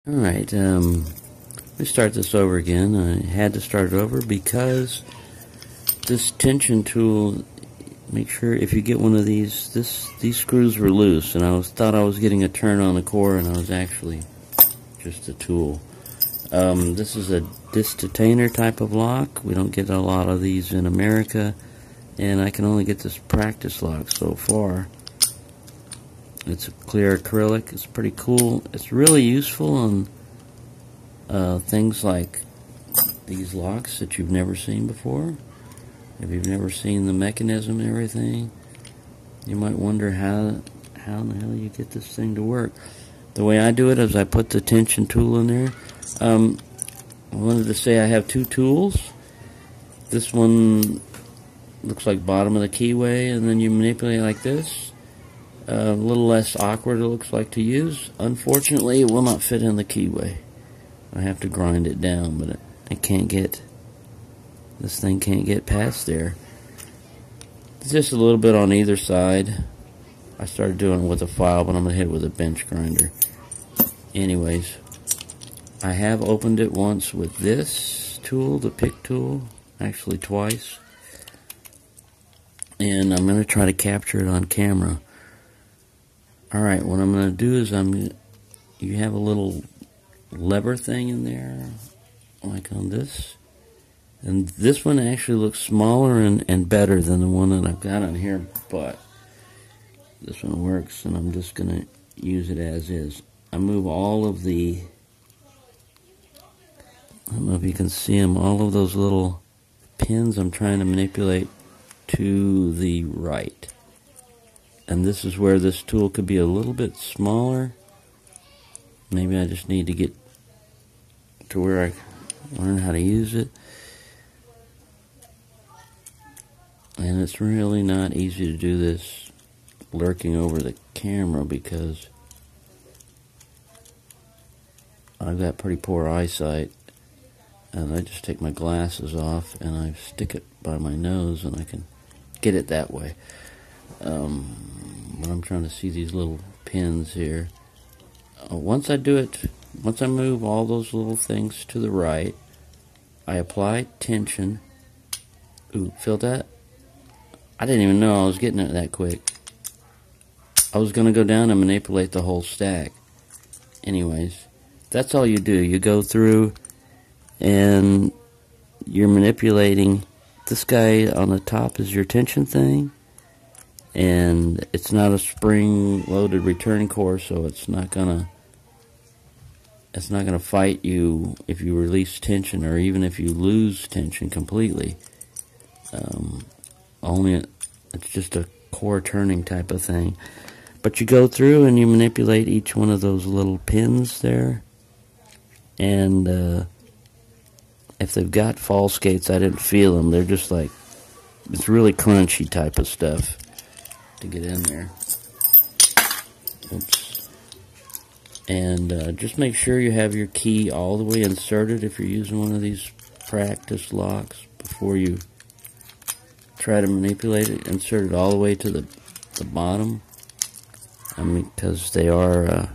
Alright, let me start this over again. I had to start it over because this tension tool, make sure if you get one of these, these screws were loose, and I thought I was getting a turn on the core, and I was actually just a tool. This is a Disc Detainer type of lock. We don't get a lot of these in America, and I can only get this practice lock so far. It's a clear acrylic. It's pretty cool. It's really useful on things like these locks that you've never seen before. If you've never seen the mechanism and everything, you might wonder how in the hell you get this thing to work. The way I do it is I put the tension tool in there. I wanted to say I have two tools. This one looks like bottom of the keyway, and then you manipulate it like this. A little less awkward it looks like to use. Unfortunately, it will not fit in the keyway. I have to grind it down, but I can't get, this thing can't get past there. It's just a little bit on either side. I started doing it with a file, but I'm going to hit it with a bench grinder. Anyways, I have opened it once with this tool, the pick tool, actually twice. And I'm going to try to capture it on camera. Alright, what I'm going to do is you have a little lever thing in there, like on this. And this one actually looks smaller and better than the one that I've got on here, but this one works, and I'm just going to use it as is. I move all of the, I don't know if you can see them, all of those little pins I'm trying to manipulate to the right. And this is where this tool could be a little bit smaller. Maybe I just need to get to where I learn how to use it. And it's really not easy to do this lurking over the camera because I've got pretty poor eyesight. And I just take my glasses off and I stick it by my nose and I can get it that way. But I'm trying to see these little pins here. Once I do it, once I move all those little things to the right, I apply tension. Ooh, feel that? I didn't even know I was getting it that quick. I was going to go down and manipulate the whole stack. Anyways, that's all you do. You go through and you're manipulating. This guy on the top is your tension thing. And it's not a spring-loaded return core, so it's not gonna fight you if you release tension, or even if you lose tension completely. It's just a core turning type of thing. But you go through and you manipulate each one of those little pins there, and if they've got false gates, I didn't feel them. They're just like, it's really crunchy type of stuff to get in there. Oops. And just make sure you have your key all the way inserted if you're using one of these practice locks before you try to manipulate it. Insert it all the way to the bottom. I mean, because they are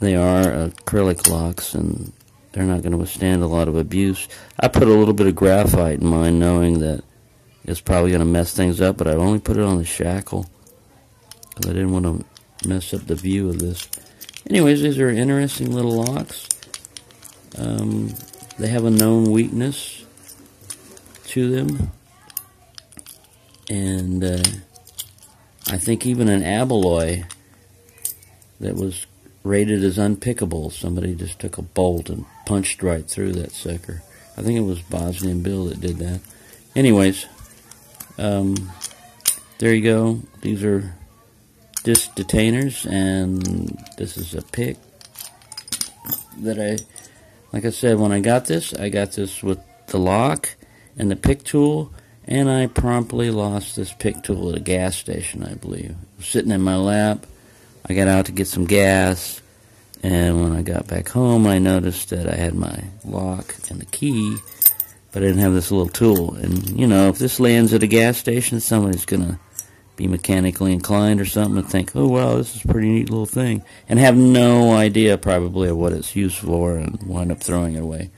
acrylic locks, and they're not going to withstand a lot of abuse. I put a little bit of graphite in mine, knowing that it's probably going to mess things up, but I only put it on the shackle because I didn't want to mess up the view of this. Anyways, these are interesting little locks. They have a known weakness to them, and I think even an alloy that was rated as unpickable, somebody just took a bolt and punched right through that sucker. I think it was Bosnian Bill that did that. Anyways, there you go. These are Disc Detainers, and this is a pick that like I said, when I got this with the lock and the pick tool, and I promptly lost this pick tool at a gas station, I believe. It was sitting in my lap. I got out to get some gas, and when I got back home, I noticed that I had my lock and the key, but I didn't have this little tool. And, you know, if this lands at a gas station, somebody's going to be mechanically inclined or something and think, oh wow, this is a pretty neat little thing, and have no idea probably of what it's used for and wind up throwing it away.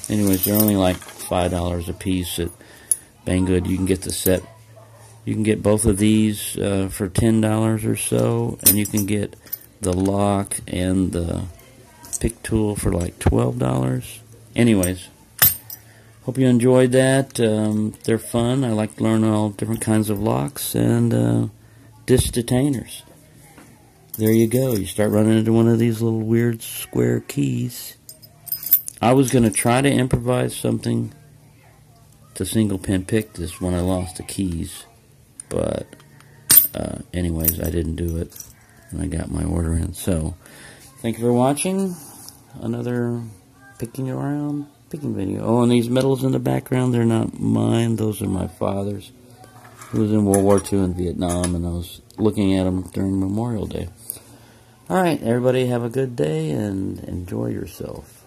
Anyways, they're only like $5 a piece at Banggood. You can get the set. You can get both of these for $10 or so, and you can get the lock and the pick tool for like $12. Anyways, hope you enjoyed that. They're fun. I like to learn all different kinds of locks and disc detainers. There you go. You start running into one of these little weird square keys. I was going to try to improvise something to single pin pick this when I lost the keys, but anyways, I didn't do it, and I got my order in. So, thank you for watching another picking around picking video. Oh, and these medals in the background, they're not mine. Those are my father's. He was in World War II in Vietnam, and I was looking at them during Memorial Day. Alright, everybody have a good day and enjoy yourself.